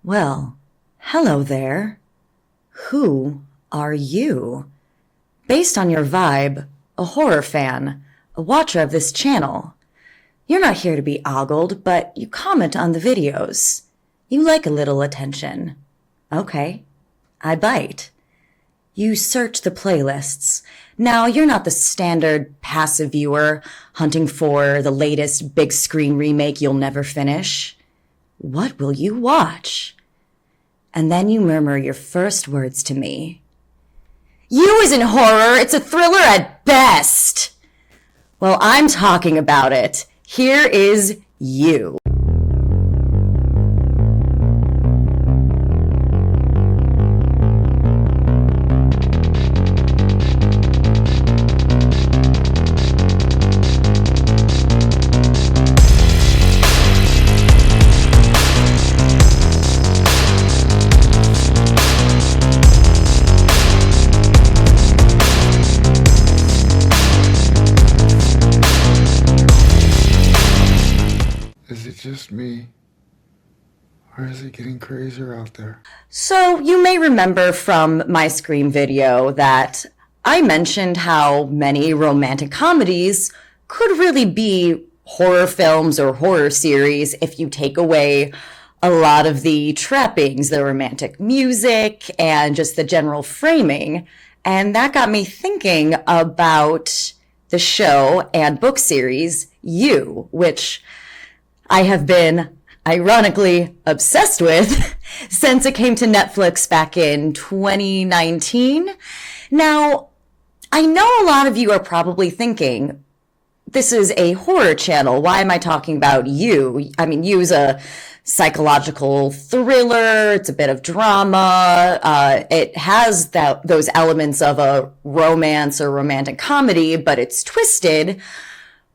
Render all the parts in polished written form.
Well, hello there. Who are you? Based on your vibe, a horror fan, a watcher of this channel. You're not here to be ogled, but you comment on the videos. You like a little attention. Okay, I bite. You search the playlists. Now, you're not the standard passive viewer hunting for the latest big screen remake you'll never finish. What will you watch? And then you murmur your first words to me. You isn't horror, it's a thriller at best. Well, I'm talking about it. Here is You. Is it just me? Or is it getting crazier out there? So you may remember from my Scream video that I mentioned how many romantic comedies could really be horror films or horror series if you take away a lot of the trappings, the romantic music, and just the general framing. And that got me thinking about the show and book series You, which I have been ironically obsessed with since it came to Netflix back in 2019. Now, I know a lot of you are probably thinking, this is a horror channel. Why am I talking about You? I mean, You's a psychological thriller. It's a bit of drama. It has those elements of a romance or romantic comedy, but it's twisted.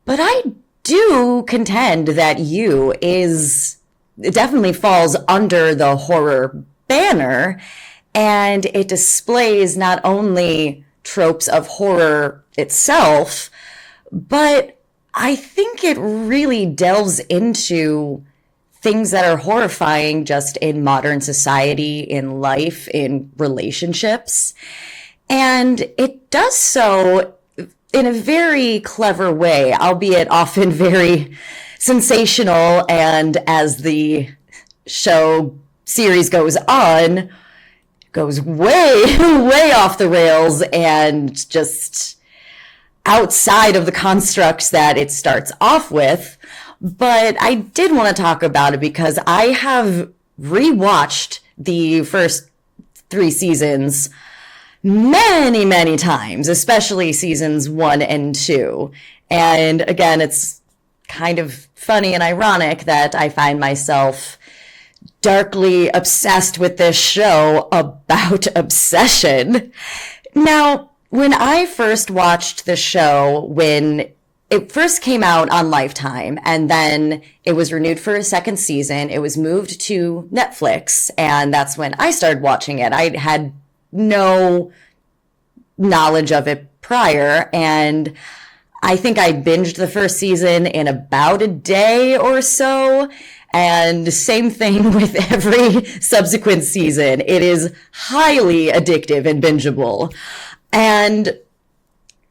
But I do contend that You it definitely falls under the horror banner, and it displays not only tropes of horror itself, but I think it really delves into things that are horrifying just in modern society, in life, in relationships. And it does so in a very clever way, albeit often very sensational, and as the show series goes on, goes way, way off the rails and just outside of the constructs that it starts off with. But I did want to talk about it because I have rewatched the first 3 seasons many, many times, especially seasons 1 and 2. And again, it's kind of funny and ironic that I find myself darkly obsessed with this show about obsession. Now, when I first watched the show, when it first came out on Lifetime, and then it was renewed for a second season, it was moved to Netflix, and that's when I started watching it. I had no knowledge of it prior, and I think I binged the first season in about a day or so, and same thing with every subsequent season. It is highly addictive and bingeable. And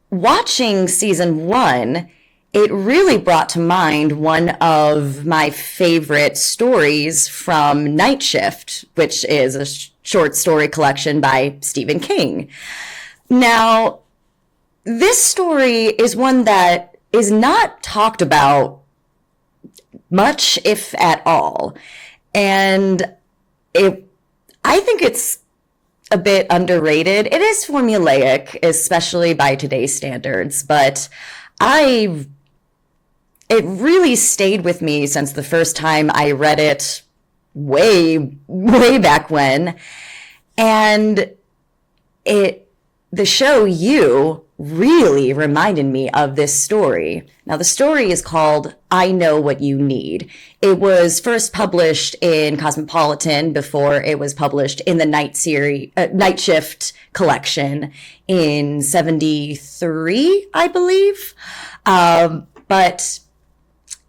watching season 1, it really brought to mind one of my favorite stories from Night Shift, which is a short story collection by Stephen King. Now, this story is one that is not talked about much, if at all. And I think it's a bit underrated. It is formulaic, especially by today's standards, but it really stayed with me since the first time I read it way, way back when. And the show You really reminded me of this story. Now, the story is called I Know What You Need. It was first published in Cosmopolitan before it was published in the Night Shift collection in 73, I believe. But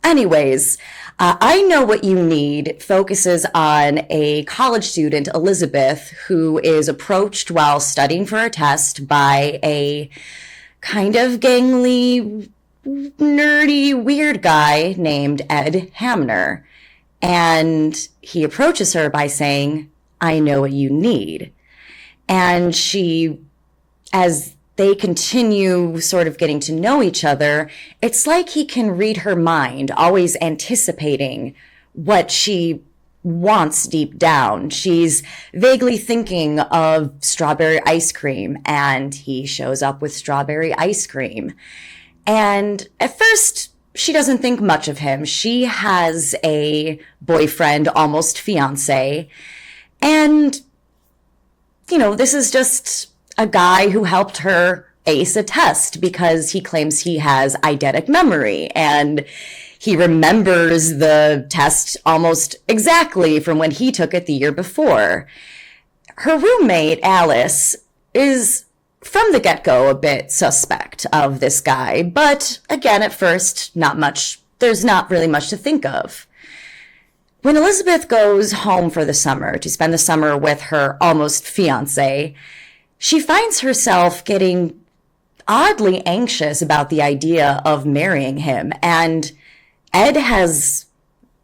anyways, I Know What You Need focuses on a college student, Elizabeth, who is approached while studying for a test by a kind of gangly, nerdy, weird guy named Ed Hamner. And he approaches her by saying, I know what you need. And she, as they continue sort of getting to know each other, it's like he can read her mind, always anticipating what she wants deep down. She's vaguely thinking of strawberry ice cream, and he shows up with strawberry ice cream. And at first, she doesn't think much of him. She has a boyfriend, almost fiance, and, this is just a guy who helped her ace a test because he claims he has eidetic memory and he remembers the test almost exactly from when he took it the year before. Her roommate, Aleece, is from the get-go a bit suspect of this guy, but again, at first, there's not really much to think of. When Elizabeth goes home for the summer to spend the summer with her almost fiance, she finds herself getting oddly anxious about the idea of marrying him. And Ed has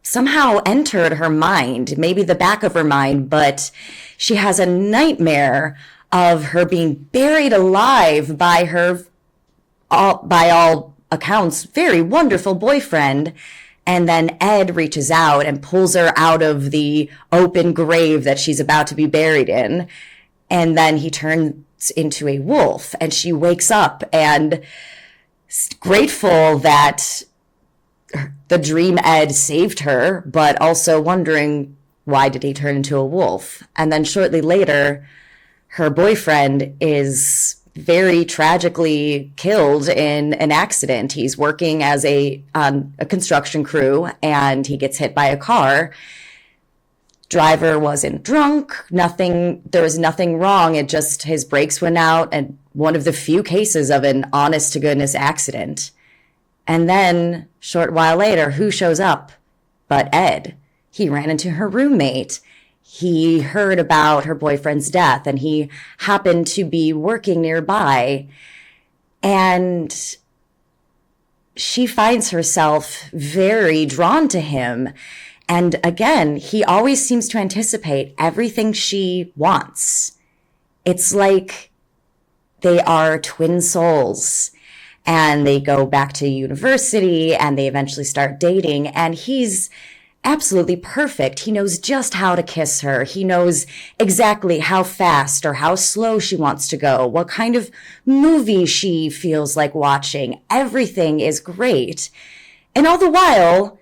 somehow entered her mind, maybe the back of her mind, but she has a nightmare of her being buried alive by her, by all accounts, very wonderful boyfriend. And then Ed reaches out and pulls her out of the open grave that she's about to be buried in. And then he turns into a wolf, and she wakes up and grateful that the dream Ed saved her, but also wondering, why did he turn into a wolf? And then shortly later, her boyfriend is very tragically killed in an accident. He's working as on a construction crew, and he gets hit by a car. Driver wasn't drunk, there was nothing wrong. It just, his brakes went out, and one of the few cases of an honest to goodness accident. And then, short while later, who shows up but Ed? He ran into her roommate. He heard about her boyfriend's death, and he happened to be working nearby. And she finds herself very drawn to him. And again, he always seems to anticipate everything she wants. It's like they are twin souls, and they go back to university, and they eventually start dating, and he's absolutely perfect. He knows just how to kiss her. He knows exactly how fast or how slow she wants to go, what kind of movie she feels like watching. Everything is great. And all the while,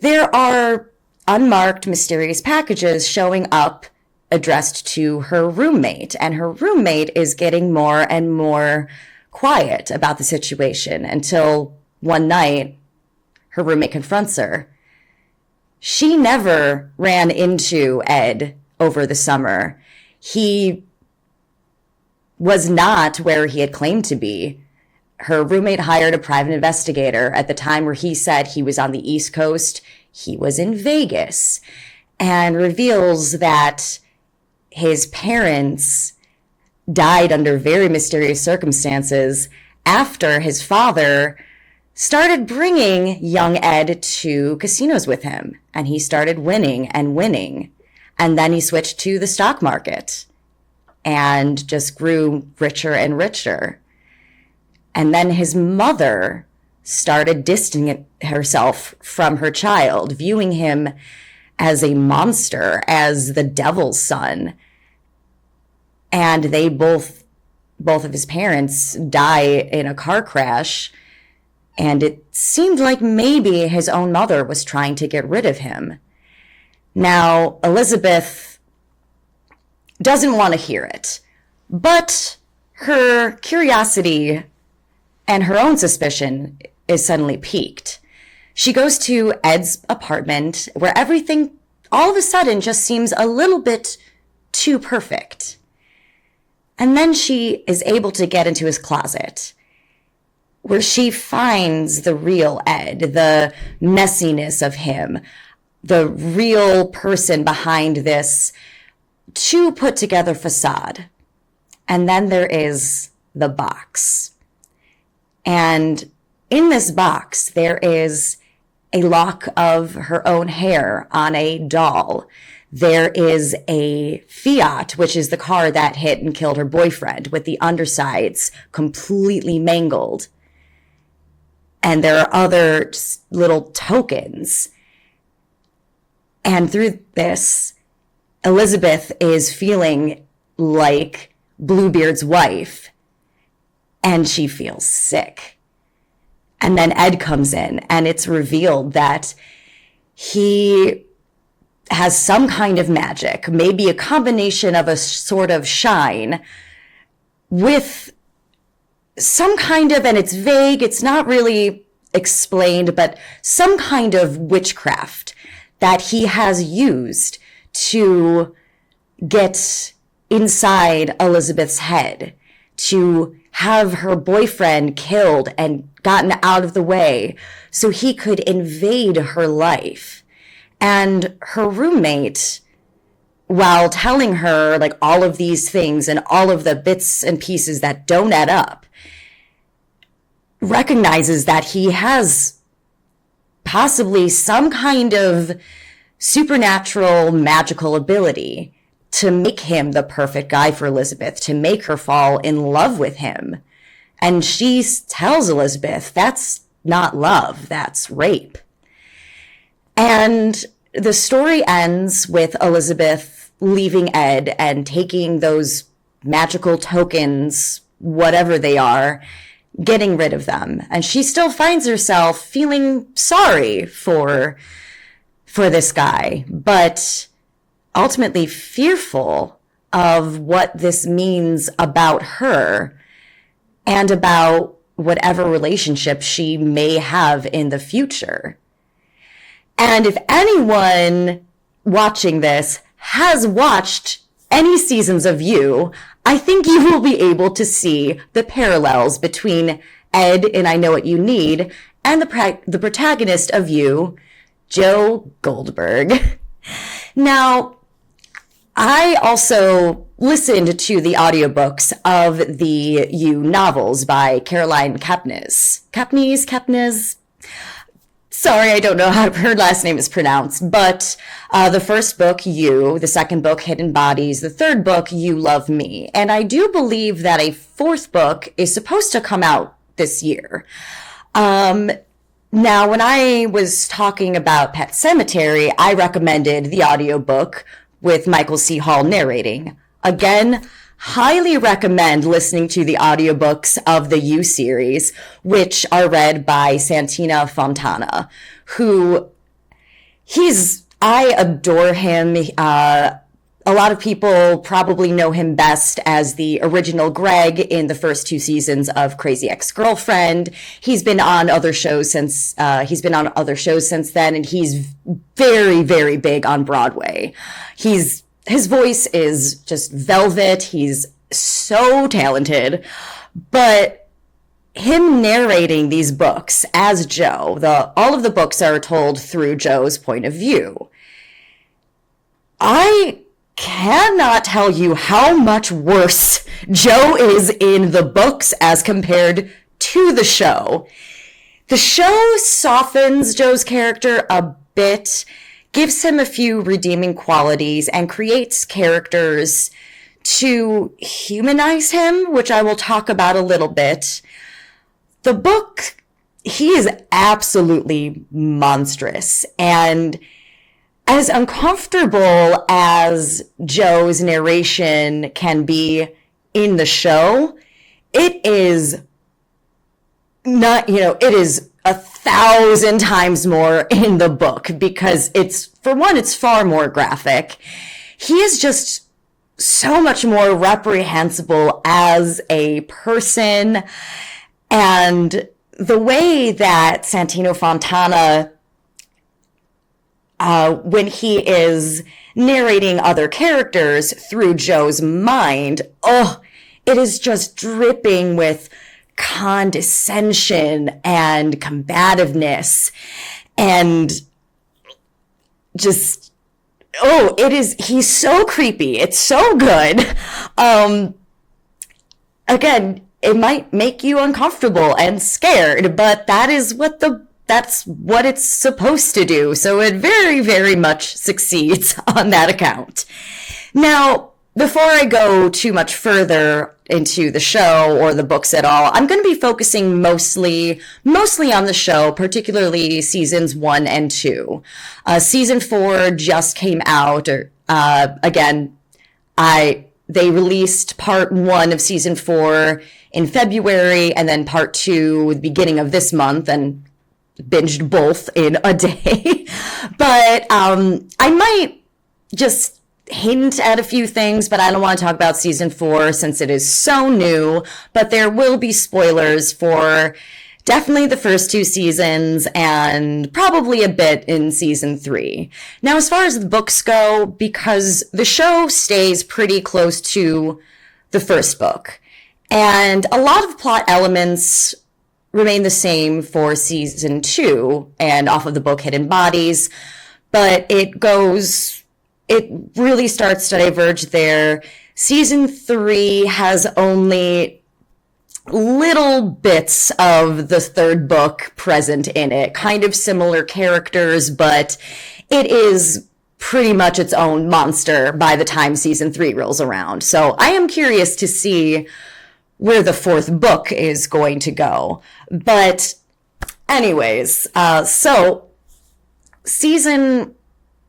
there are unmarked mysterious packages showing up addressed to her roommate, and her roommate is getting more and more quiet about the situation until one night her roommate confronts her. She never ran into Ed over the summer. He was not where he had claimed to be. Her roommate hired a private investigator at the time where he said he was on the East Coast. He was in Vegas, and reveals that his parents died under very mysterious circumstances after his father started bringing young Ed to casinos with him, and he started winning and winning. And then he switched to the stock market and just grew richer and richer. And then his mother started distancing herself from her child, viewing him as a monster, as the devil's son. And they both of his parents die in a car crash. And it seemed like maybe his own mother was trying to get rid of him. Now, Elizabeth doesn't want to hear it, but her curiosity and her own suspicion is suddenly piqued. She goes to Ed's apartment, where everything all of a sudden just seems a little bit too perfect. And then she is able to get into his closet, where she finds the real Ed, the messiness of him, the real person behind this too put together facade. And then there is the box. And in this box, there is a lock of her own hair on a doll. There is a Fiat, which is the car that hit and killed her boyfriend, with the undersides completely mangled. And there are other little tokens. And through this, Elizabeth is feeling like Bluebeard's wife, and she feels sick. And then Ed comes in, and it's revealed that he has some kind of magic, maybe a combination of a sort of shine with some kind of, and it's vague, it's not really explained, but some kind of witchcraft that he has used to get inside Elizabeth's head, to have her boyfriend killed and gotten out of the way so he could invade her life. And her roommate, while telling her like all of these things and all of the bits and pieces that don't add up, recognizes that he has possibly some kind of supernatural magical ability to make him the perfect guy for Elizabeth, to make her fall in love with him. And she tells Elizabeth, that's not love, that's rape. And the story ends with Elizabeth leaving Ed and taking those magical tokens, whatever they are, getting rid of them. And she still finds herself feeling sorry for this guy, but ultimately fearful of what this means about her and about whatever relationship she may have in the future. And if anyone watching this has watched any seasons of You, I think you will be able to see the parallels between Ed in I Know What You Need and the protagonist of You, Joe Goldberg. Now, I also listened to the audiobooks of the You novels by Caroline Kepnes. Sorry, I don't know how her last name is pronounced, but the first book, You, the second book, Hidden Bodies, the third book, You Love Me. And I do believe that a fourth book is supposed to come out this year. Now, when I was talking about Pet Sematary, I recommended the audiobook with Michael C. Hall narrating. Again, highly recommend listening to the audiobooks of the You series, which are read by Santina Fontana, who I adore him. A lot of people probably know him best as the original Greg in the first two seasons of Crazy Ex-Girlfriend. He's been on other shows since then, and he's very, very big on Broadway. His voice is just velvet. He's so talented, but him narrating these books as Joe, all of the books are told through Joe's point of view. I cannot tell you how much worse Joe is in the books as compared to the show. The show softens Joe's character a bit, gives him a few redeeming qualities, and creates characters to humanize him, which I will talk about a little bit. The book, he is absolutely monstrous, and as uncomfortable as Joe's narration can be in the show, it is not, it is 1,000 times more in the book because it's far more graphic. He is just so much more reprehensible as a person. And the way that Santino Fontana, when he is narrating other characters through Joe's mind, it is just dripping with condescension and combativeness and just, he's so creepy. It's so good. Again, it might make you uncomfortable and scared, but that's what it's supposed to do. So it very, very much succeeds on that account. Now, before I go too much further into the show or the books at all, I'm going to be focusing mostly on the show, particularly seasons 1 and 2. Season 4 just came out. They released part 1 of season 4 in February, and then part 2 the beginning of this month, and binged both in a day. But I might just hint at a few things, but I don't want to talk about season 4 since it is so new. But there will be spoilers for definitely the first 2 seasons and probably a bit in season 3. Now, as far as the books go, because the show stays pretty close to the first book, and a lot of plot elements remain the same for season 2 and off of the book Hidden Bodies, but it really starts to diverge there. Season 3 has only little bits of the third book present in it, kind of similar characters, but it is pretty much its own monster by the time season 3 rolls around. So I am curious to see where the fourth book is going to go. But anyways, so season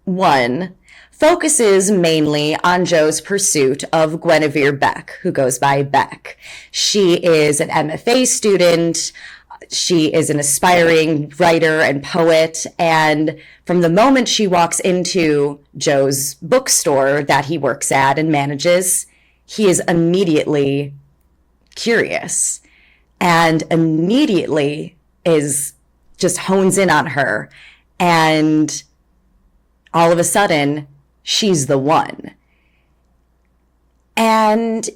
1 focuses mainly on Jo's pursuit of Guinevere Beck, who goes by Beck. She is an MFA student. She is an aspiring writer and poet. And from the moment she walks into Jo's bookstore that he works at and manages, he is immediately curious and immediately just hones in on her. And all of a sudden, she's the one. And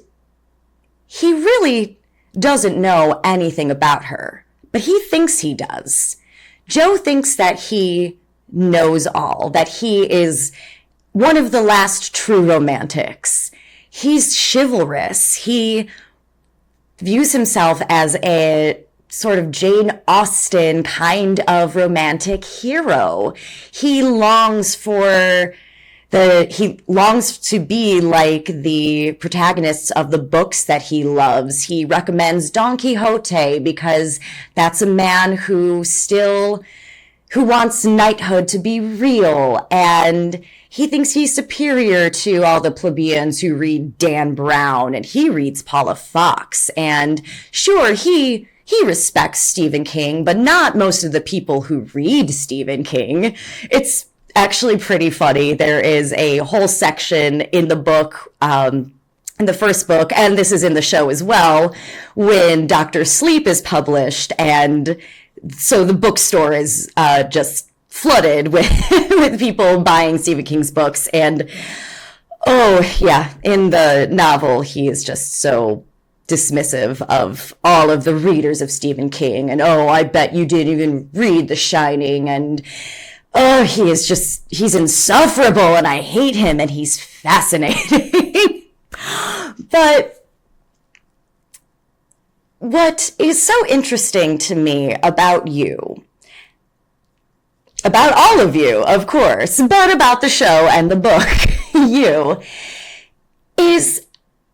he really doesn't know anything about her, but he thinks he does. Jo thinks that he knows all, that he is one of the last true romantics. He's chivalrous. He views himself as a sort of Jane Austen kind of romantic hero. He longs to be like the protagonists of the books that he loves. He recommends Don Quixote because that's a man who wants knighthood to be real, and he thinks he's superior to all the plebeians who read Dan Brown, and he reads Paula Fox. And sure, he respects Stephen King, but not most of the people who read Stephen King. It's actually pretty funny. There is a whole section in the book, in the first book, and this is in the show as well, when Dr. Sleep is published, and so the bookstore is just flooded with with people buying Stephen King's books. And in the novel, he is just so dismissive of all of the readers of Stephen King, and I bet you didn't even read The Shining, and he's insufferable, and I hate him, and he's fascinating. But what is so interesting to me about all of you, of course, but about the show and the book, is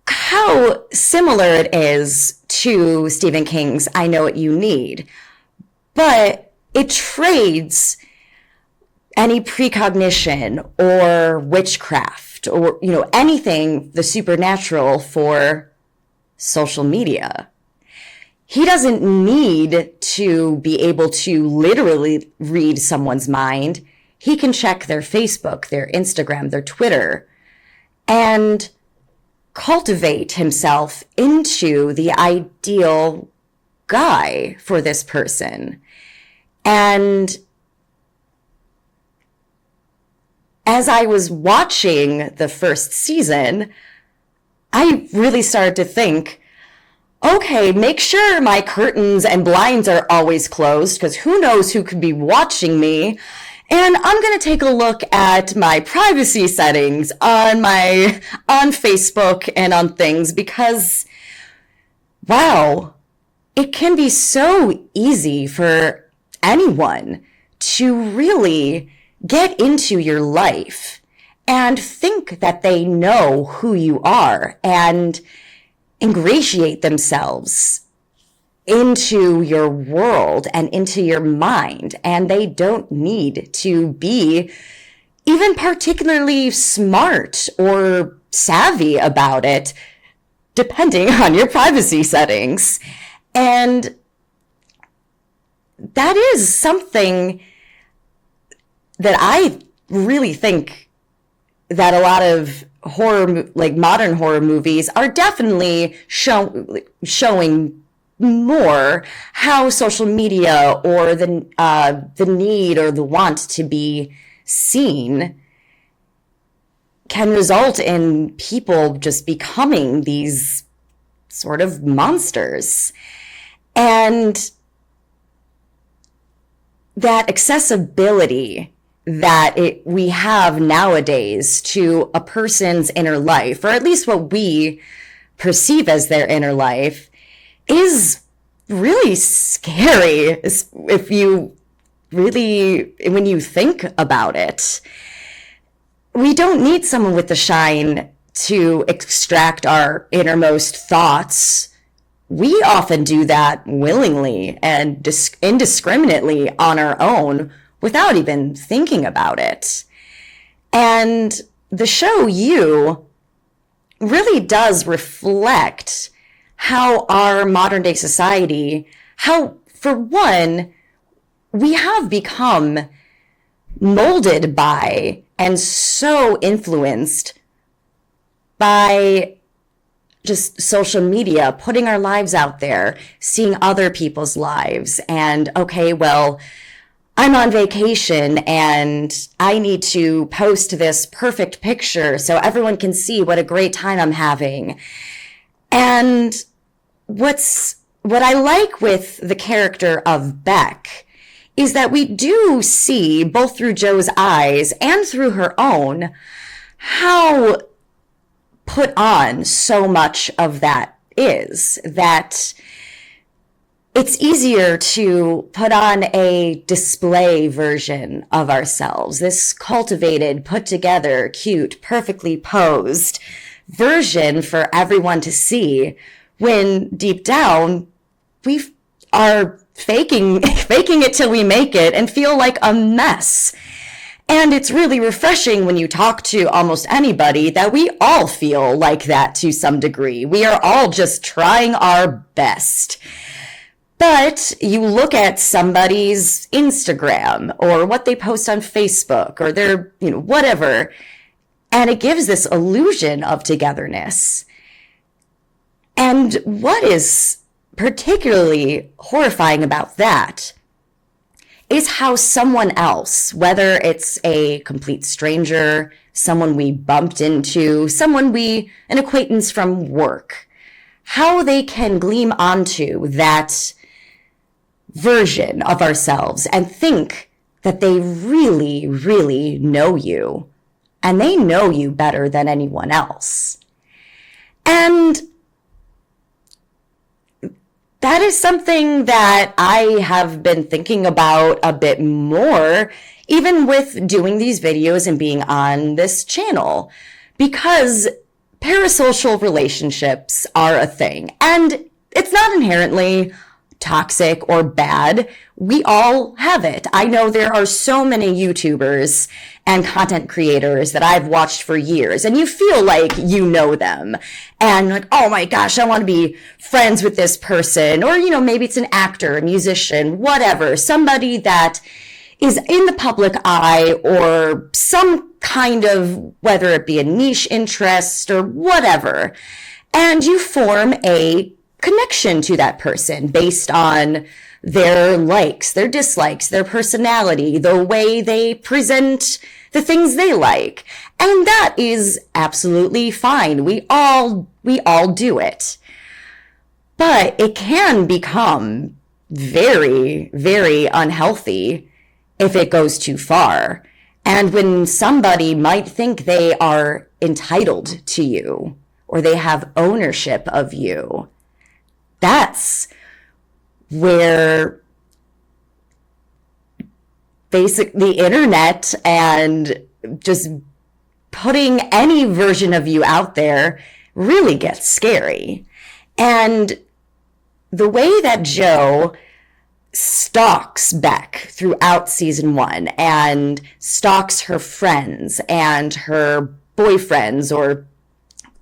how similar it is to Stephen King's I Know What You Need, but it trades any precognition or witchcraft or, anything the supernatural for social media. He doesn't need to be able to literally read someone's mind. He can check their Facebook, their Instagram, their Twitter, and cultivate himself into the ideal guy for this person. And as I was watching the first season, I really started to think, okay, make sure my curtains and blinds are always closed because who knows who could be watching me. And I'm going to take a look at my privacy settings on Facebook and on things because wow, it can be so easy for anyone to really get into your life and think that they know who you are and ingratiate themselves into your world and into your mind. And they don't need to be even particularly smart or savvy about it, depending on your privacy settings. And that is something that I really think that a lot of horror, like modern horror movies, are definitely showing more how social media or the need or the want to be seen can result in people just becoming these sort of monsters. And that accessibility that we have nowadays to a person's inner life, or at least what we perceive as their inner life, is really scary if you really, when you think about it. We don't need someone with the shine to extract our innermost thoughts. We often do that willingly and indiscriminately on our own without even thinking about it. And the show You really does reflect how our modern day society, how, for one, we have become molded by and so influenced by just social media, putting our lives out there, seeing other people's lives, and okay, well, I'm on vacation and I need to post this perfect picture so everyone can see what a great time I'm having. And what I like with the character of Beck is that we do see, both through Joe's eyes and through her own, how put on so much of that is. That it's easier to put on a display version of ourselves, this cultivated, put together, cute, perfectly posed version for everyone to see, when deep down we are faking it till we make it and feel like a mess. And it's really refreshing when you talk to almost anybody that we all feel like that to some degree. We are all just trying our best. But you look at somebody's Instagram or what they post on Facebook or their, whatever, and it gives this illusion of togetherness. And what is particularly horrifying about that is how someone else, whether it's a complete stranger, someone we bumped into, an acquaintance from work, how they can gleam onto that version of ourselves and think that they really, really know you, and they know you better than anyone else. And that is something that I have been thinking about a bit more, even with doing these videos and being on this channel, because parasocial relationships are a thing, and it's not inherently toxic or bad. We all have it. I know there are so many YouTubers and content creators that I've watched for years, and you feel like you know them and like, oh my gosh, I want to be friends with this person. Or, maybe it's an actor, a musician, whatever, somebody that is in the public eye or some kind of, whether it be a niche interest or whatever, and you form a connection to that person based on their likes, their dislikes, their personality, the way they present the things they like. And that is absolutely fine. We all do it. But it can become very, very unhealthy if it goes too far. And when somebody might think they are entitled to you or they have ownership of you, that's where the internet and just putting any version of you out there really gets scary. And the way that Joe stalks Beck throughout season 1 and stalks her friends and her boyfriends or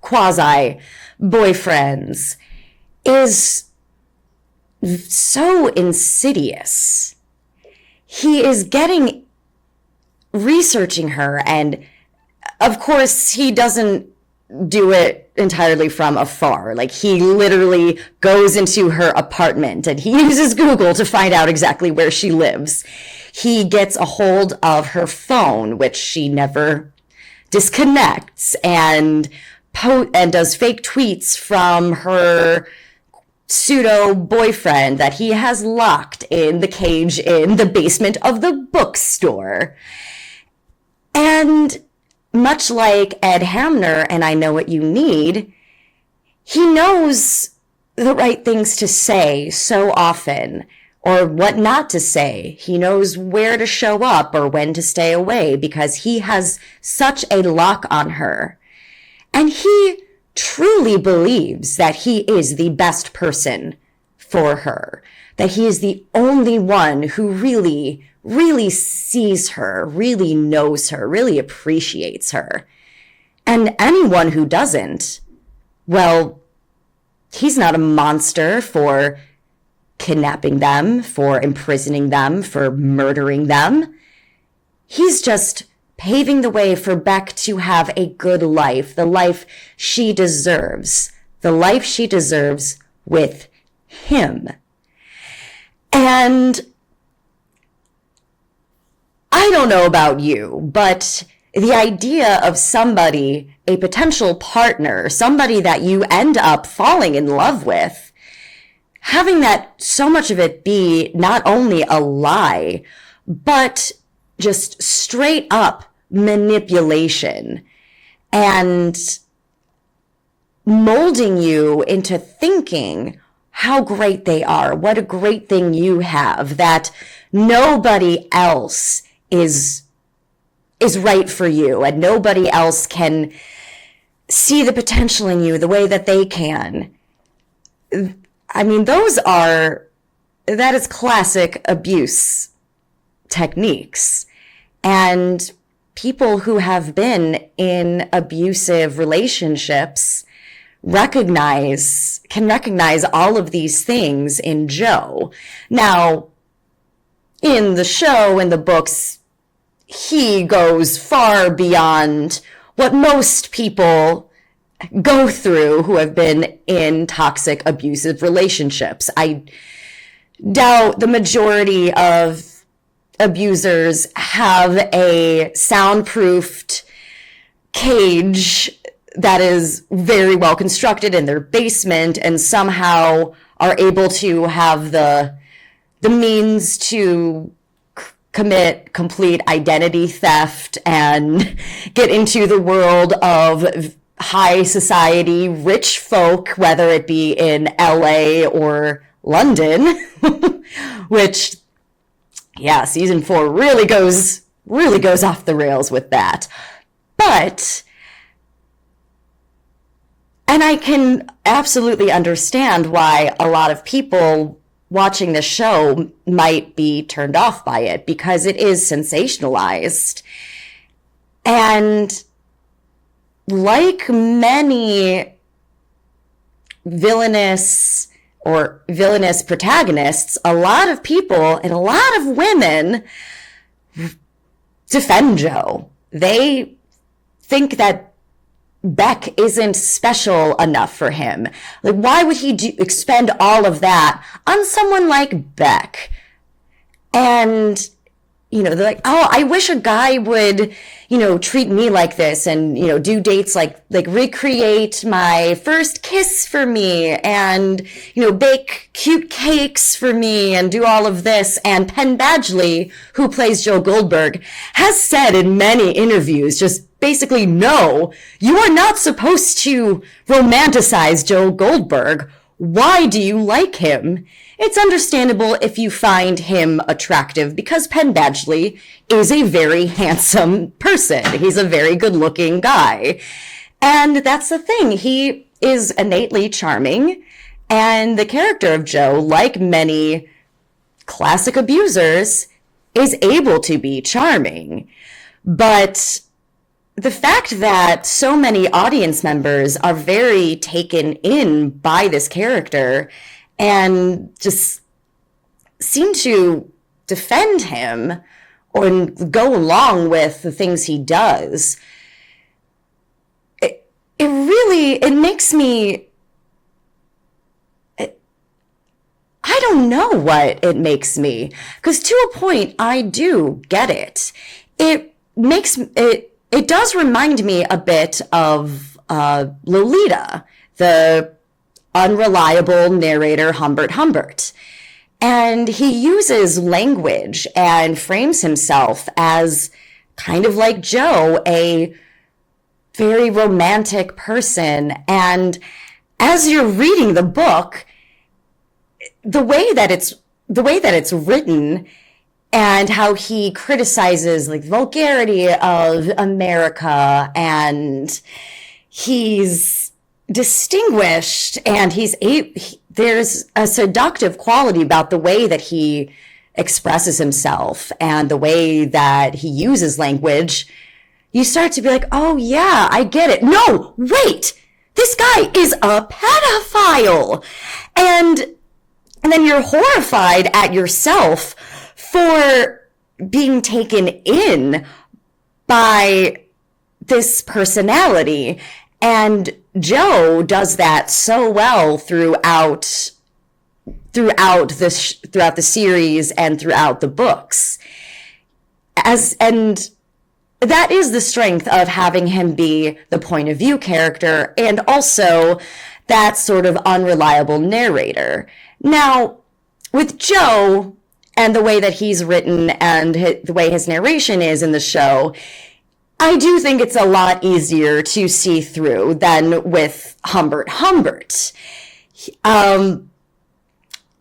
quasi boyfriends is so insidious. He is researching her, and of course he doesn't do it entirely from afar. Like, he literally goes into her apartment and he uses Google to find out exactly where she lives. He gets a hold of her phone, which she never disconnects, and does fake tweets from her pseudo boyfriend that he has locked in the cage in the basement of the bookstore. And much like Ed Hamner and I Know What You Need, he knows the right things to say so often, or what not to say. He knows where to show up or when to stay away because he has such a lock on her. And he truly believes that he is the best person for her, that he is the only one who really sees her, really knows her, really appreciates her. And anyone who doesn't, well, he's not a monster for kidnapping them, for imprisoning them, for murdering them. He's just paving the way for Beck to have a good life, the life she deserves, with him. And I don't know about you, but the idea of somebody, a potential partner, somebody that you end up falling in love with, having that so much of it be not only a lie, but just straight up manipulation and molding you into thinking how great they are, what a great thing you have, that nobody else is right for you and nobody else can see the potential in you the way that they can. I mean, that is classic abuse techniques. And people who have been in abusive relationships can recognize all of these things in Joe. Now, in the show, in the books, he goes far beyond what most people go through who have been in toxic, abusive relationships. I doubt the majority of abusers have a soundproofed cage that is very well constructed in their basement and somehow are able to have the means to commit complete identity theft and get into the world of high society rich folk, whether it be in LA or London, which, yeah, season 4 really goes off the rails with that. But, and I can absolutely understand why a lot of people watching the show might be turned off by it, because it is sensationalized. And like many villainous protagonists, a lot of people and a lot of women defend Joe. They think that Beck isn't special enough for him. Like, why would he expend all of that on someone like Beck? And they're like, oh, I wish a guy would, treat me like this and, do dates like recreate my first kiss for me and, bake cute cakes for me and do all of this. And Penn Badgley, who plays Joe Goldberg, has said in many interviews, just basically, no, you are not supposed to romanticize Joe Goldberg. Why do you like him? It's understandable if you find him attractive because Penn Badgley is a very handsome person. He's a very good-looking guy. And that's the thing. He is innately charming. And the character of Joe, like many classic abusers, is able to be charming. But the fact that so many audience members are very taken in by this character and just seem to defend him or go along with the things he does, it makes me, I don't know what it makes me, because to a point I do get it. It does remind me a bit of Lolita, the unreliable narrator Humbert Humbert. And he uses language and frames himself as kind of like Joe, a very romantic person. And as you're reading the book, the way that it's written and how he criticizes like the vulgarity of America, and he's distinguished, and there's a seductive quality about the way that he expresses himself and the way that he uses language. You start to be like, oh yeah, I get it. No, wait, this guy is a pedophile. And then you're horrified at yourself for being taken in by this personality. And Joe does that so well throughout the series and throughout the books. And that is the strength of having him be the point of view character and also that sort of unreliable narrator. Now, with Joe and the way that he's written and the way his narration is in the show, I do think it's a lot easier to see through than with Humbert Humbert. And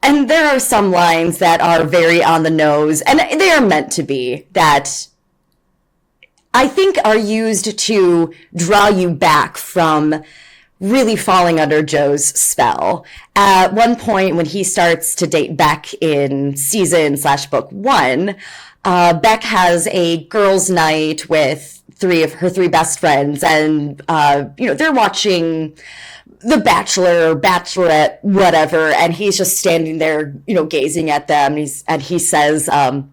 there are some lines that are very on the nose, and they are meant to be, that I think are used to draw you back from really falling under Joe's spell. At one point when he starts to date Beck in season/book 1, Beck has a girls' night with her three best friends, and they're watching The Bachelor or Bachelorette, whatever, and he's just standing there, gazing at them, and he says, and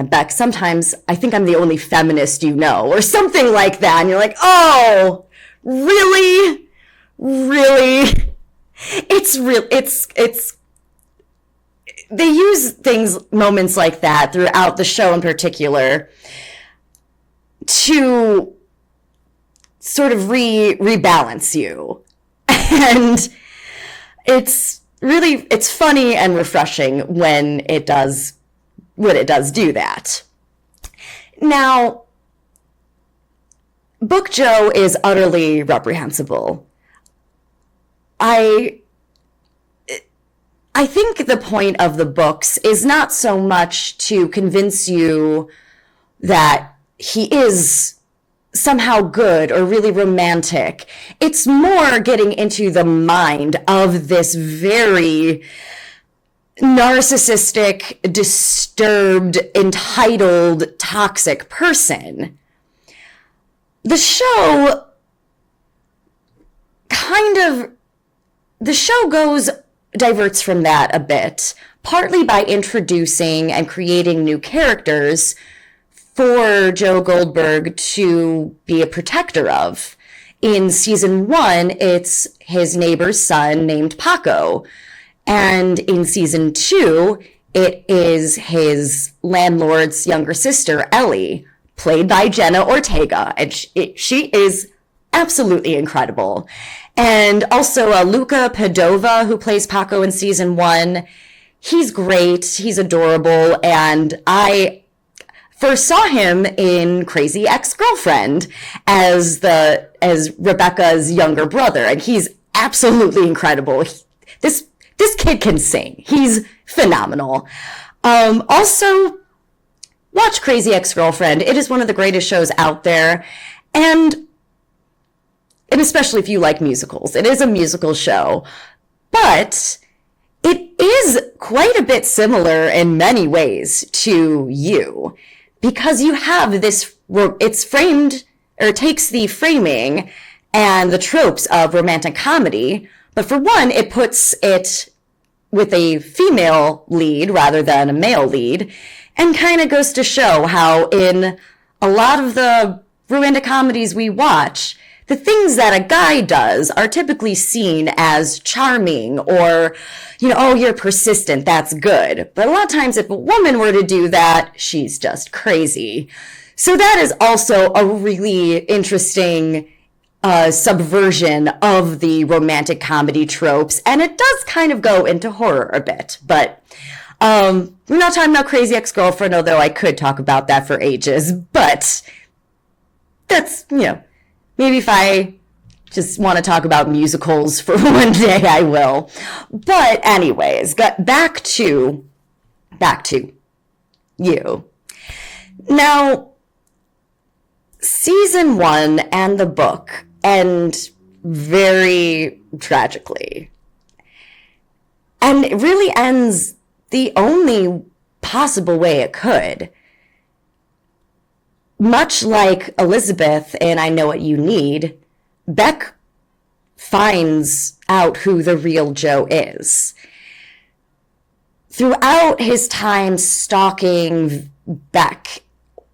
Beck, sometimes I think I'm the only feminist you know, or something like that, and you're like, oh, really? They use moments like that throughout the show in particular to sort of rebalance you. And it's funny and refreshing when it does do that. Now, Book Joe is utterly reprehensible. I think the point of the books is not so much to convince you that he is somehow good or really romantic. It's more getting into the mind of this very narcissistic, disturbed, entitled, toxic person. The show diverts from that a bit, partly by introducing and creating new characters for Joe Goldberg to be a protector of. In season 1, it's his neighbor's son named Paco. And in season 2, it is his landlord's younger sister, Ellie, played by Jenna Ortega. And she is absolutely incredible. And also Luca Padova, who plays Paco in season 1. He's great. He's adorable. And I first saw him in Crazy Ex-Girlfriend as Rebecca's younger brother. And he's absolutely incredible. This kid can sing. He's phenomenal. Also, watch Crazy Ex-Girlfriend. It is one of the greatest shows out there. And especially if you like musicals. It is a musical show. But it is quite a bit similar in many ways to You. Because you have this, it's framed, or it takes the framing and the tropes of romantic comedy. But for one, it puts it with a female lead rather than a male lead, and kind of goes to show how in a lot of the romantic comedies we watch, the things that a guy does are typically seen as charming or, oh, you're persistent, that's good. But a lot of times if a woman were to do that, she's just crazy. So that is also a really interesting subversion of the romantic comedy tropes, and it does kind of go into horror a bit. But we're not talking about Crazy Ex-Girlfriend, although I could talk about that for ages. But that's, maybe if I just want to talk about musicals for one day, I will. But anyways, back to You. Now, season 1 and the book end very tragically. And it really ends the only possible way it could. Much like Elizabeth in I Know What You Need, Beck finds out who the real Joe is. Throughout his time stalking Beck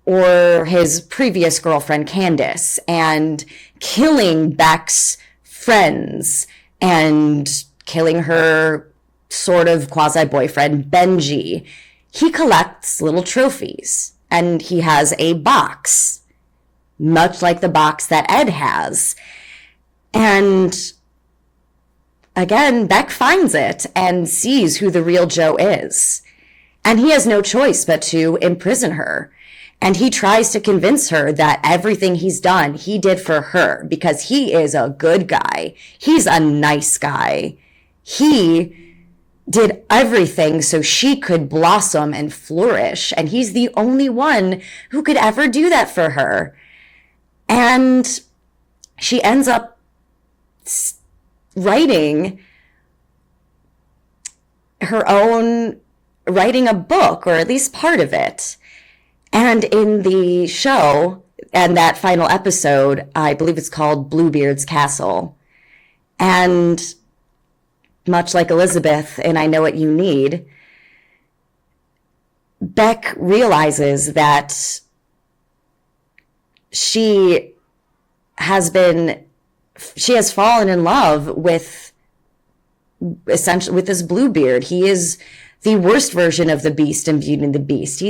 or his previous girlfriend, Candace, and killing Beck's friends and killing her sort of quasi-boyfriend, Benji, he collects little trophies. And he has a box, much like the box that Ed has. And again, Beck finds it and sees who the real Joe is. And he has no choice but to imprison her. And he tries to convince her that everything he's done, he did for her because he is a good guy. He's a nice guy. He did everything so she could blossom and flourish. And he's the only one who could ever do that for her. And she ends up writing a book, or at least part of it. And in the show, and that final episode, I believe it's called Bluebeard's Castle. And much like Elizabeth in I Know What You Need, Beck realizes that she has fallen in love with essentially with this Bluebeard. He is the worst version of the Beast in Beauty and the Beast.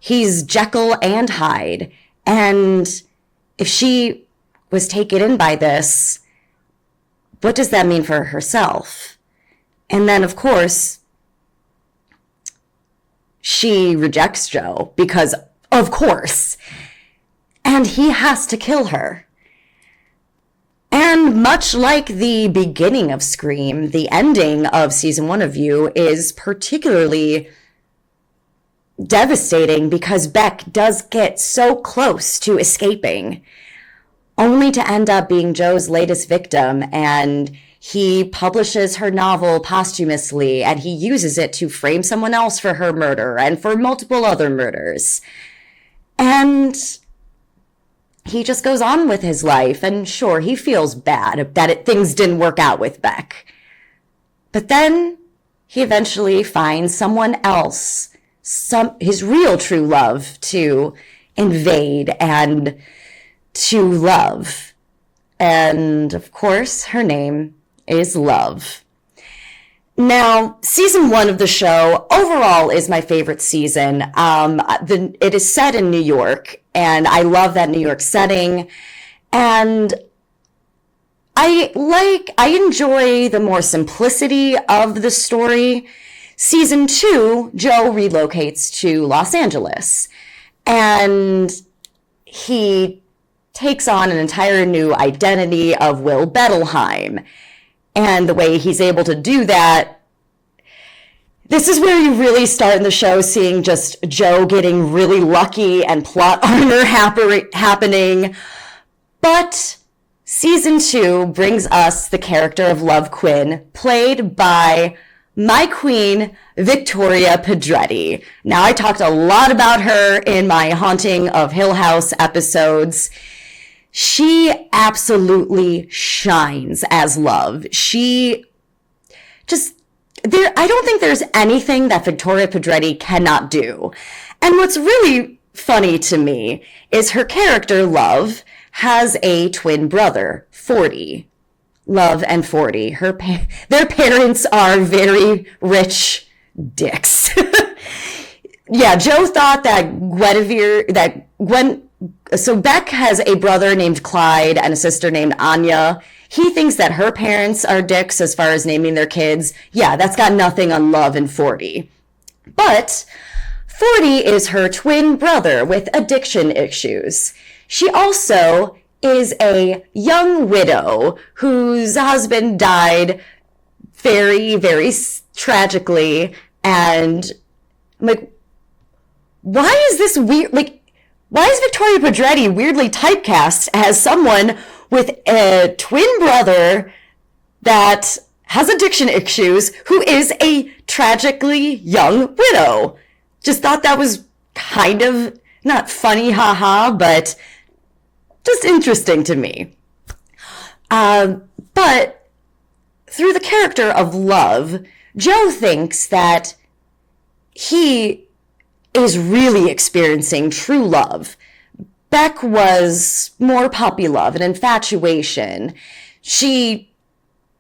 He's Jekyll and Hyde. And if she was taken in by this, what does that mean for herself? And then, of course, she rejects Joe because, of course, and he has to kill her. And much like the beginning of Scream, the ending of season 1 of You is particularly devastating because Beck does get so close to escaping, only to end up being Joe's latest victim. And he publishes her novel posthumously, and he uses it to frame someone else for her murder and for multiple other murders. And he just goes on with his life, and sure, he feels bad that things didn't work out with Beck. But then he eventually finds someone else, his real true love, to invade and to love. And of course, her name is Love. Now, season 1 of the show overall is my favorite season. It is set in New York, and I love that New York setting. And I enjoy the more simplicity of the story. Season 2, Joe relocates to Los Angeles, and he takes on an entire new identity of Will Bettelheim. And the way he's able to do that, this is where you really start in the show seeing just Joe getting really lucky and plot armor happening. But season 2 brings us the character of Love Quinn, played by my queen, Victoria Pedretti. Now, I talked a lot about her in my Haunting of Hill House episodes. She absolutely shines as Love. I don't think there's anything that Victoria Pedretti cannot do. And what's really funny to me is her character, Love, has a twin brother, 40. Love and 40. Their parents are very rich dicks. Yeah, Joe thought that so Beck has a brother named Clyde and a sister named Anya. He thinks that her parents are dicks as far as naming their kids. Yeah, that's got nothing on Love and 40. But 40 is her twin brother with addiction issues. She also is a young widow whose husband died very, very tragically. And I'm like, why is this weird? Like, why is Victoria Pedretti weirdly typecast as someone with a twin brother that has addiction issues who is a tragically young widow? Just thought that was kind of not funny, haha, but just interesting to me. But through the character of Love, Joe thinks that he is really experiencing true love. Beck was more puppy love and infatuation. She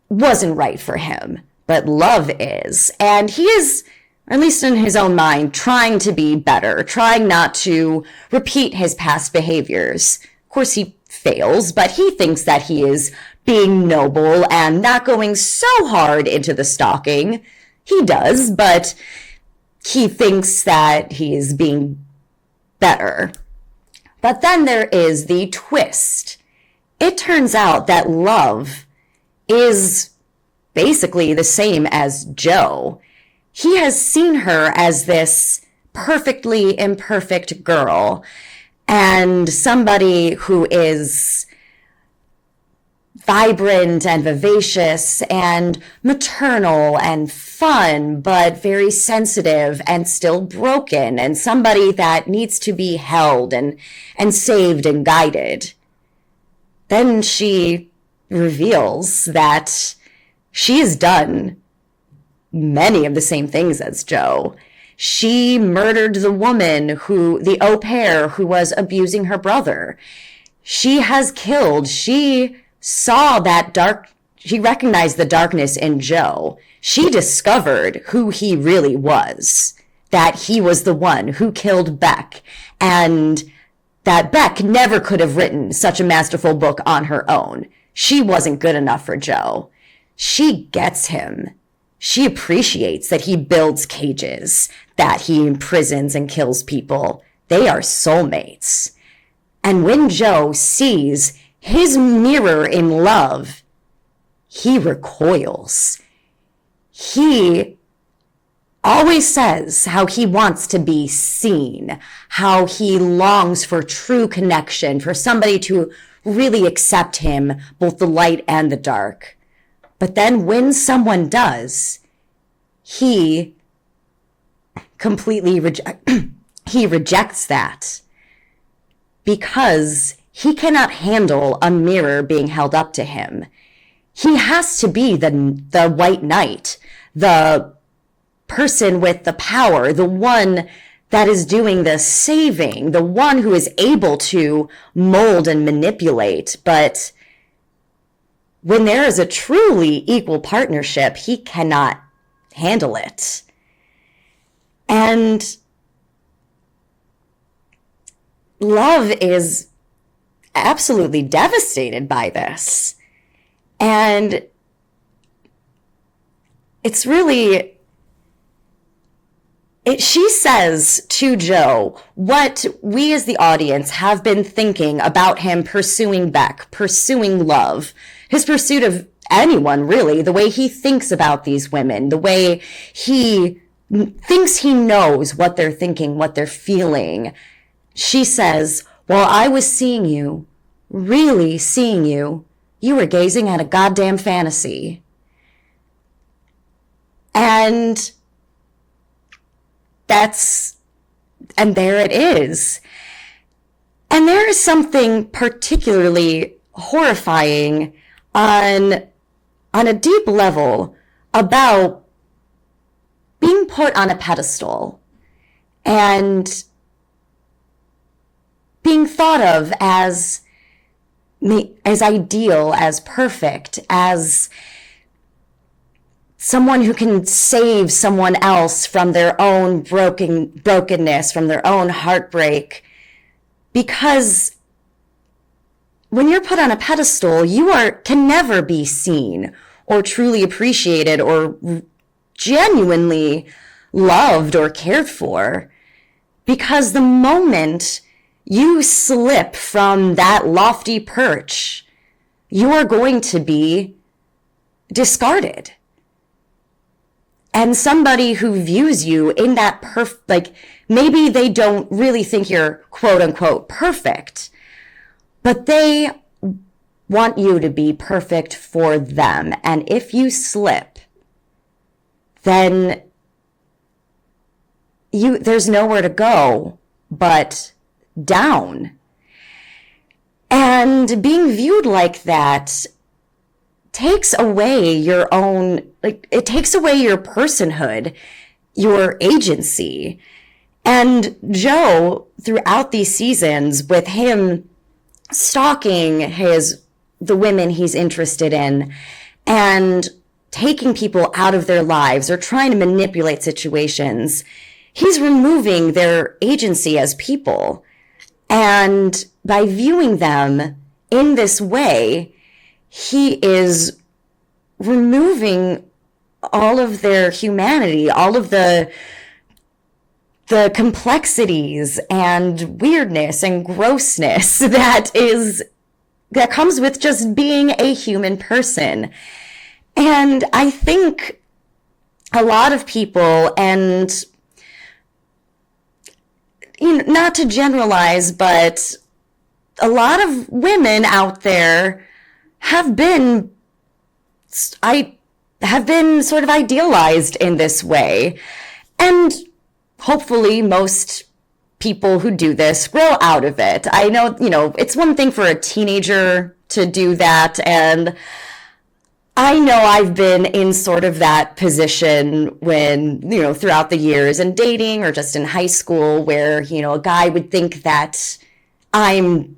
wasn't right for him, but Love is. And he is, or at least in his own mind, trying to be better, trying not to repeat his past behaviors. Of course, he fails, but he thinks that he is being noble and not going so hard into the stalking. He does, but he thinks that he is being better. But then there is the twist. It turns out that Love is basically the same as Joe. He has seen her as this perfectly imperfect girl and somebody who is vibrant and vivacious and maternal and fun, but very sensitive and still broken, and somebody that needs to be held and saved and guided. Then she reveals that she has done many of the same things as Joe. She murdered the woman the au pair who was abusing her brother. She has killed. She saw she recognized the darkness in Joe. She discovered who he really was, that he was the one who killed Beck, and that Beck never could have written such a masterful book on her own. She wasn't good enough for Joe. She gets him. She appreciates that he builds cages, that he imprisons and kills people. They are soulmates. And when Joe sees his mirror in Love, he recoils. He always says how he wants to be seen, how he longs for true connection, for somebody to really accept him, both the light and the dark. But then when someone does, he completely rejects that, because he cannot handle a mirror being held up to him. He has to be the white knight, the person with the power, the one that is doing the saving, the one who is able to mold and manipulate. But when there is a truly equal partnership, he cannot handle it. And love is absolutely devastated by this. And it's really, she says to Joe what we as the audience have been thinking about him pursuing Beck, pursuing love, his pursuit of anyone, really, the way he thinks about these women, the way he thinks he knows what they're thinking, what they're feeling. She says, while I was seeing you, really seeing you, you were gazing at a goddamn fantasy. And there it is. And there is something particularly horrifying on a deep level about being put on a pedestal and being thought of as ideal, as perfect, as someone who can save someone else from their own brokenness, from their own heartbreak. Because when you're put on a pedestal, you can never be seen or truly appreciated or genuinely loved or cared for. Because the moment you slip from that lofty perch, you are going to be discarded. And somebody who views you in that maybe they don't really think you're quote unquote perfect, but they want you to be perfect for them. And if you slip, then there's nowhere to go but down. And being viewed like that takes away your own, it takes away your personhood, your agency. And Joe, throughout these seasons, with him stalking the women he's interested in and taking people out of their lives or trying to manipulate situations, he's removing their agency as people. And by viewing them in this way, he is removing all of their humanity, all of the complexities and weirdness and grossness that comes with just being a human person. And I think a lot of people, and not to generalize, but a lot of women out there have been sort of idealized in this way. And hopefully most people who do this grow out of it. I know, it's one thing for a teenager to do that. And I know I've been in sort of that position when, throughout the years in dating or just in high school where, a guy would think that I'm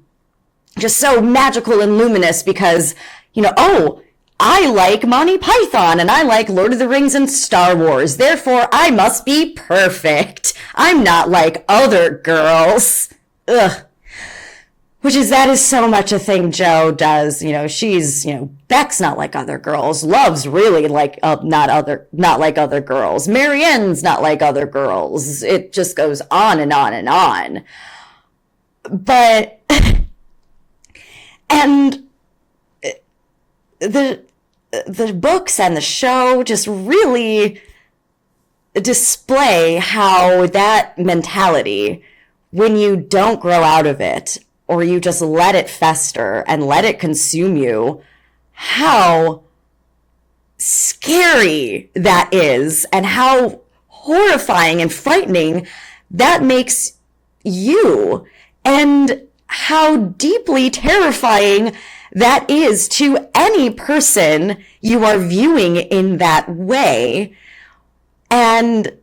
just so magical and luminous because, I like Monty Python and I like Lord of the Rings and Star Wars. Therefore, I must be perfect. I'm not like other girls. Ugh. That is so much a thing Joe does. She's, Beck's not like other girls. Love's really not like other girls. Marianne's not like other girls. It just goes on and on and on. But, and the books and the show just really display how that mentality, when you don't grow out of it, or you just let it fester and let it consume you, how scary that is and how horrifying and frightening that makes you, and how deeply terrifying that is to any person you are viewing in that way, and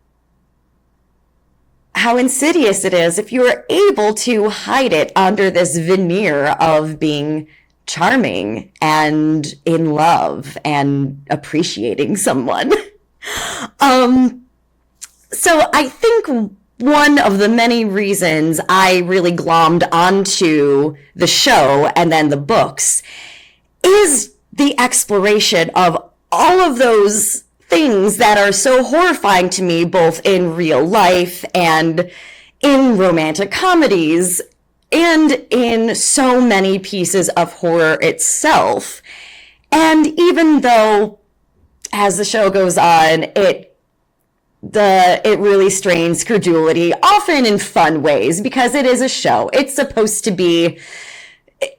how insidious it is if you are able to hide it under this veneer of being charming and in love and appreciating someone. So I think one of the many reasons I really glommed onto the show and then the books is the exploration of all of those things that are so horrifying to me, both in real life and in romantic comedies and in so many pieces of horror itself. And even though, as the show goes on, it really strains credulity, often in fun ways, because it is a show. It's supposed to be,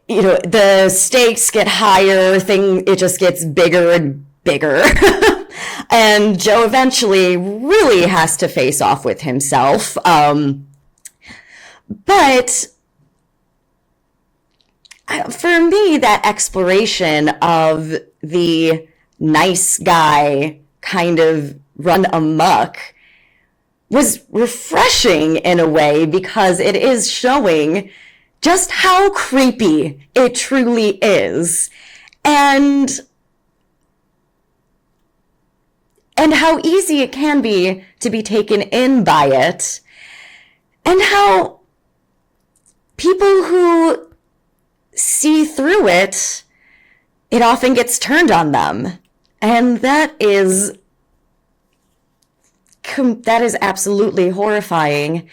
the stakes get higher, it just gets bigger and bigger. And Joe eventually really has to face off with himself. But for me, that exploration of the nice guy kind of run amok was refreshing in a way, because it is showing just how creepy it truly is, and how easy it can be to be taken in by it, and how people who see through it, it often gets turned on them. And that is absolutely horrifying,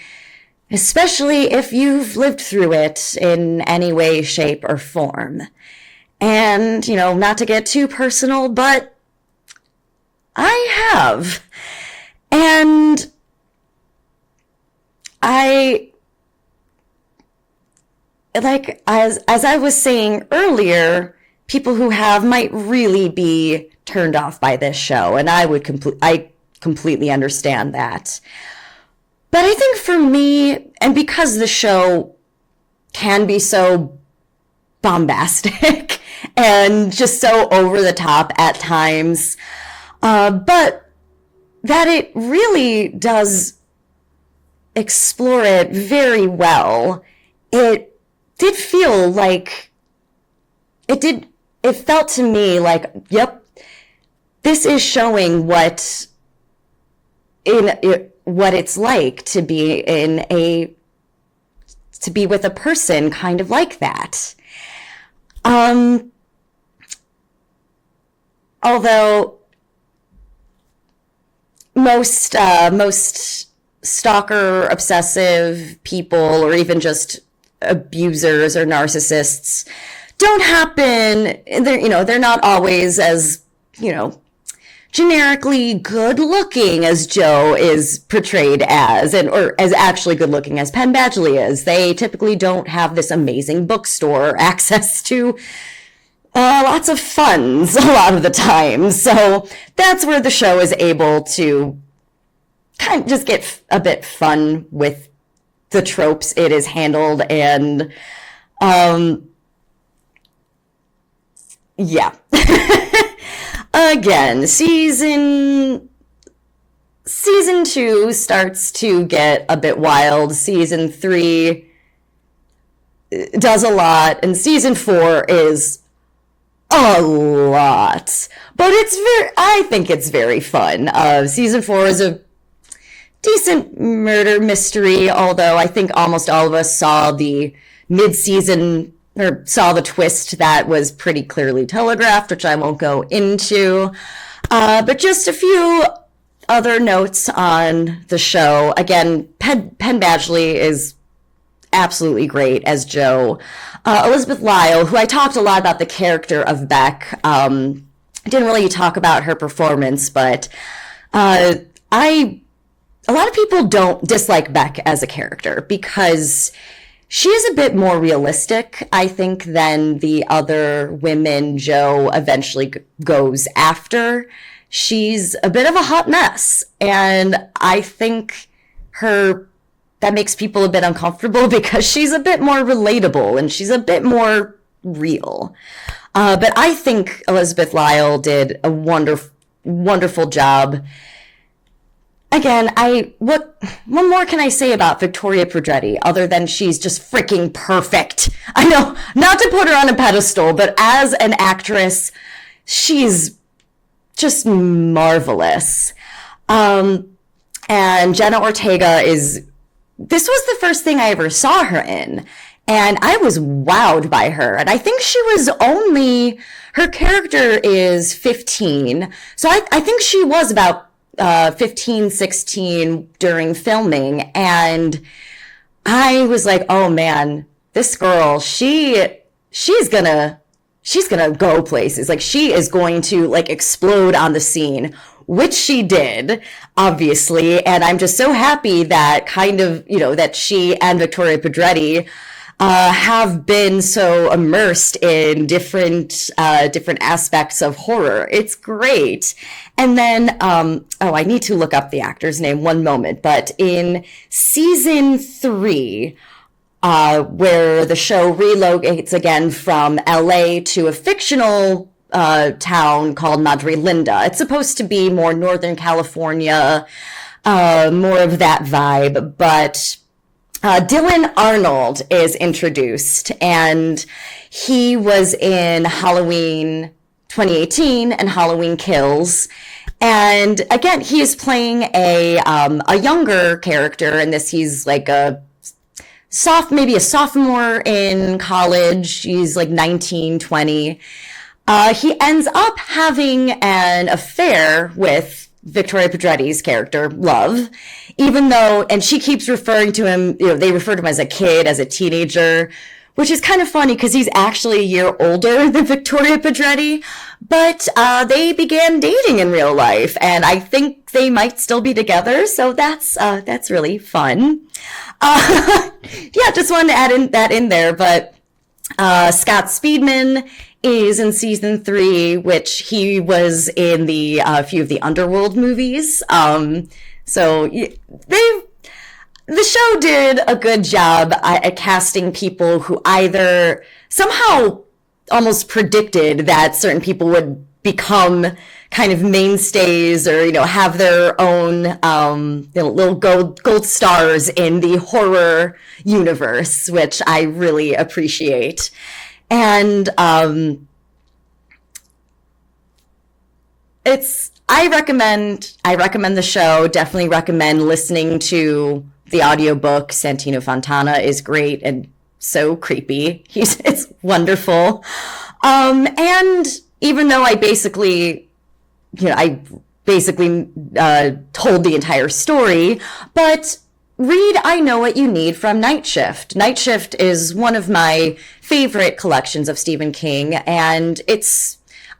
especially if you've lived through it in any way, shape, or form. And, not to get too personal, but I have. And as I was saying earlier, people who have might really be turned off by this show, and I completely understand that. But I think for me, and because the show can be so bombastic and just so over the top at times, but that it really does explore it very well. It did feel like, it felt to me like, yep, this is showing what it's like to be with a person kind of like that. Although most stalker obsessive people, or even just abusers or narcissists, don't happen, they're not always as, generically good looking as Joe is portrayed as, or as actually good looking as Penn Badgley is. They typically don't have this amazing bookstore access to lots of funds a lot of the time. So that's where the show is able to kind of just get a bit fun with the tropes it is handled. And yeah. Again, season 2 starts to get a bit wild. Season 3 does a lot, and season 4 is a lot. But I think it's very fun. Season 4 is a decent murder mystery, although I think almost all of us saw the mid-season, or saw the twist that was pretty clearly telegraphed, which I won't go into. But just a few other notes on the show. Again, Penn Badgley is absolutely great as Joe. Elizabeth Lyle, who I talked a lot about the character of Beck, didn't really talk about her performance, but a lot of people don't dislike Beck as a character because she is a bit more realistic, I think, than the other women Joe eventually goes after. She's a bit of a hot mess, and I think that makes people a bit uncomfortable because she's a bit more relatable and she's a bit more real. But I think Elizabeth Lyle did a wonderful job. Again, what more can I say about Victoria Pedretti other than she's just freaking perfect? I know, not to put her on a pedestal, but as an actress, she's just marvelous. And Jenna Ortega this was the first thing I ever saw her in. And I was wowed by her. And I think her character is 15. So I think she was about 15, 16 during filming. And I was like, oh man, this girl, she's gonna go places. Like, she is going to like explode on the scene, which she did, obviously. And I'm just so happy that that she and Victoria Pedretti have been so immersed in different aspects of horror. It's great. And then, I need to look up the actor's name one moment, but in season 3, where the show relocates again from LA to a fictional town called Madre Linda. It's supposed to be more Northern California, more of that vibe, but Dylan Arnold is introduced, and he was in Halloween 2018 and Halloween Kills. And again, he is playing a younger character in this. He's like maybe a sophomore in college. He's like 19, 20. He ends up having an affair with Victoria Pedretti's character, Love, and she keeps referring to him, they refer to him as a kid, as a teenager, which is kind of funny because he's actually a year older than Victoria Pedretti, but they began dating in real life, and I think they might still be together, so that's really fun. Just wanted to add that in there, but Scott Speedman is in season 3, which he was in a few of the Underworld movies. So the show did a good job at casting people who either somehow almost predicted that certain people would become kind of mainstays or, have their own little gold stars in the horror universe, which I really appreciate. And I recommend the show. Definitely recommend listening to the audiobook. Santino Fontana is great and so creepy. It's wonderful. And even though I basically told the entire story, but read I Know What You Need from Night Shift. Night Shift is one of my favorite collections of Stephen King, and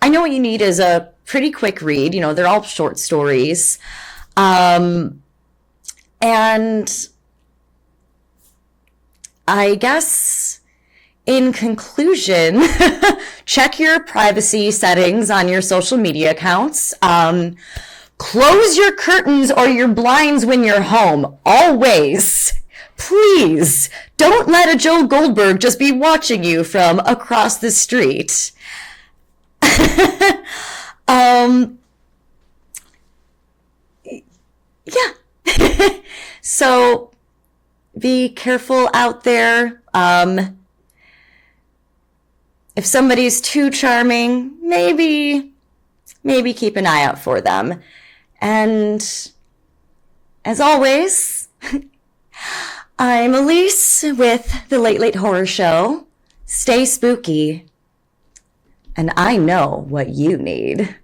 I Know What You Need is a pretty quick read. They're all short stories. And I guess in conclusion, check your privacy settings on your social media accounts. Close your curtains or your blinds when you're home. Always. Please, don't let a Joe Goldberg just be watching you from across the street. So, be careful out there. If somebody's too charming, maybe keep an eye out for them. And as always, I'm Aleece with the Late Late Horror Show. Stay spooky, and I know what you need.